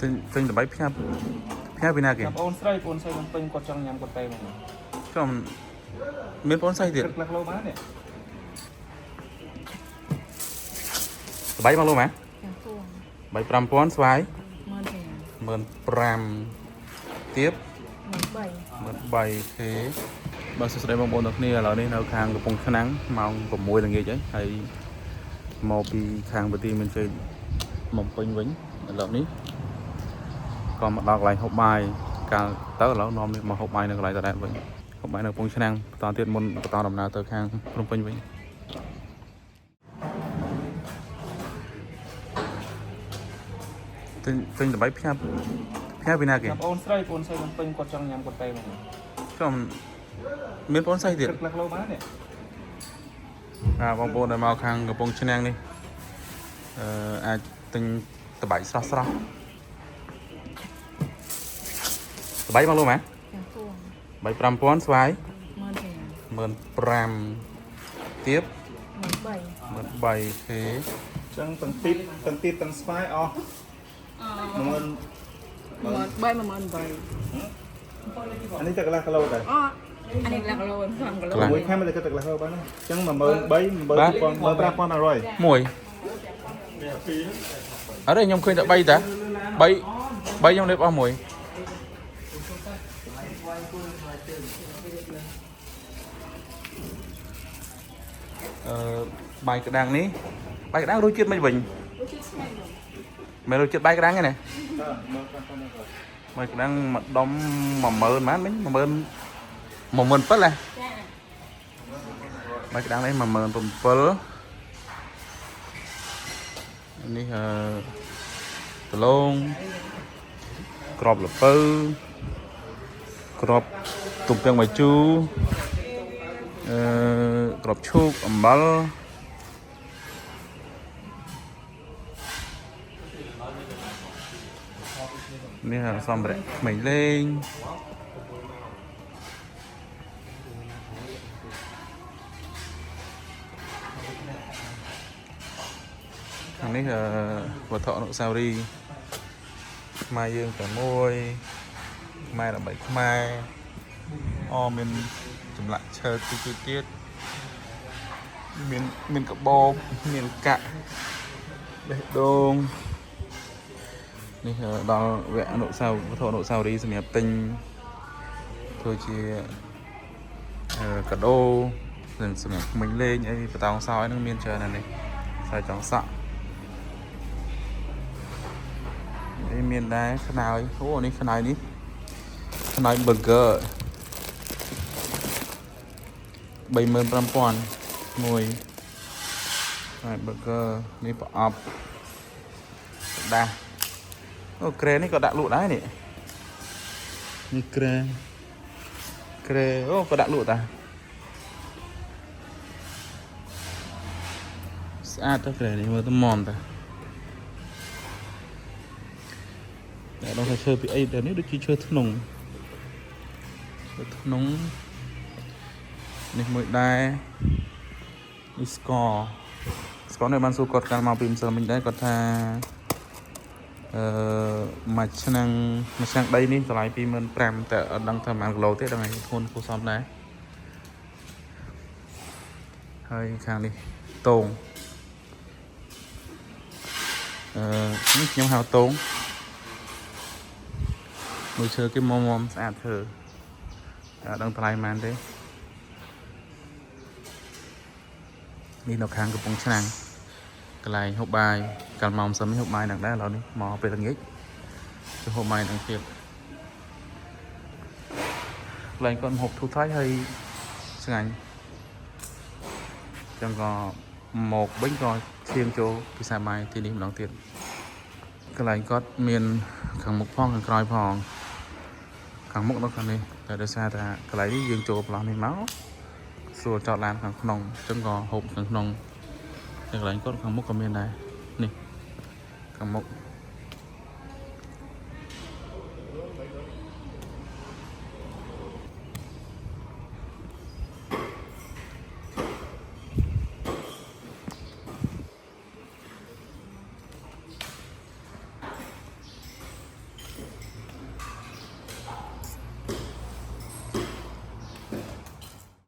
ទិញដើម្បីផ្ញើពីណាគេបងស្រីបំពេញគាត់ចង់ញ៉ាំគាត់តែមកក៏មានបងស្រីទៀតព្រឹកខ្លះលោបាននេះស្បៃមកលោកម៉ា3 5000ស្វាយ15000ទៀត13,000ទេបាទសួស្តីបងប្អូនទាំងគ្នាឥឡូវនេះនៅខាងកំពង់ឆ្នាំងម៉ោង6ល្ងាចហើយមកពីខាងប្រទីមានជ័យមកពេញវិញឥឡូវនេះក៏មកដល់កន្លែងហូបបាយកាលទៅឥឡូវនាំនេះមកហូបបាយនៅកន្លែងដដែលវិញហូបបាយនៅកំពង់ឆ្នាំងបន្តទៀតមុនបន្តដំណើរទៅខាងភ្នំពេញវិញទិញដើម្បីផ្ញើពីណាគេបងស្រីបំពេញគាត់ចង់ញ៉ាំគាត់តែមកក៏មានបងស្រីទៀតព្រឹកខ្លះលោបាននេះបងប្អូនដែលមកខាងកំពង់ឆ្នាំងនេះអាចទិញតបៃស្រស់តបៃមកលោកម៉ា3 5000ស្វាយ15000ទៀត13,000ទេចឹងទាំងទីទាំងស្វាយអស់18000អានេះតែកន្លះគីឡូដែរអានេះកន្លះគីឡូ5គីឡូមួយខែមិនតែកន្លះគីឡូបានចឹង13000 មួយអរេខ្ញុំឃើញតែ3តា3ខ្ញុំលេបអស់មួយបាយក្តាំងនេះបាយក្តាំងរសជាតិមិនវិញមិនរសជាតិបាយក្តាំងទេណាបាយក្តាំងមួយដុំ10000បានមិញ17000ហ៎បាយក្តាំងនេះ17000នេះដលងក្របលពៅក្របទំពាំងបាយជូរក្របឈូកអំបិលនេះសំភារៈក្មេងលេងខាងនេះវត្ថុអនុស្សាវរីយ៍ខ្មែរយើងតែមួយខ្មែរដើម្បីខ្មែរមានចម្លាក់ឈើទៀតមានកបោបមានកាក់បេះដូងនេះដល់វគ្គវត្ថុអនុស្សាវរីយ៍សម្រាប់ទិញធ្វើជាកាដូនិងសម្រាប់ក្មេងលេងអីបតោងសោយនឹងមានច្រើនណាស់នេះខ្សែចងសក់នេះមានដែរខ្នើយនេះខ្នើយburger 35,000មួយហើយ burger នេះប្រអប់ដាស់ក្រែនេះក៏ដាក់លក់ដែរនេះក្រែក៏ដាក់លក់តាស្អាតទៅក្រែនេះមើលទៅមមតាតែដល់តែឈើពីអីតែនេះដូចជាឈើធ្នង់នេះមួយដែរនេះស្ករនេះបានសួរគាត់កាលមកពីម្សិលមិញដែរគាត់ថាមួយឆ្នាំដីនេះតម្លៃ25,000តែអត់ដឹងថាប៉ុន្មានគីឡូទេដល់ថ្ងៃធ្ងន់គួរសមដែរហើយខាងនេះតងនេះខ្ញុំហៅតងមួយឈើគេមុំស្អាតឈើតែអត់ដឹងថ្លៃប៉ុន្មានទេនេះនៅខាងកំពង់ឆ្នាំងកន្លែងហូបបាយកាលមកមិនសឹមហូបបាយនឹងដែរឥឡូវនេះមកពេលល្ងាចទៅហូបបាយនឹងទៀតកន្លែងគាត់ហូបធូរថ្លៃហើយឆ្ងាញ់ចឹងក៏មកវិញក៏ឈាមចូលពិសាបាយទីនេះម្ដងទៀតកន្លែងគាត់មានខាងមុខផងខាងក្រោយផងខាងមុខនៅខាងនេះតែដោយសារថាកន្លែងនេះយើងចូលប្រឡោះនេះមកស្រួលចតឡានខាងក្នុងអញ្ចឹងក៏ហូបខាងក្នុងតែកន្លែងគាត់ខាងមុខក៏មានដែរនេះខាងមុខ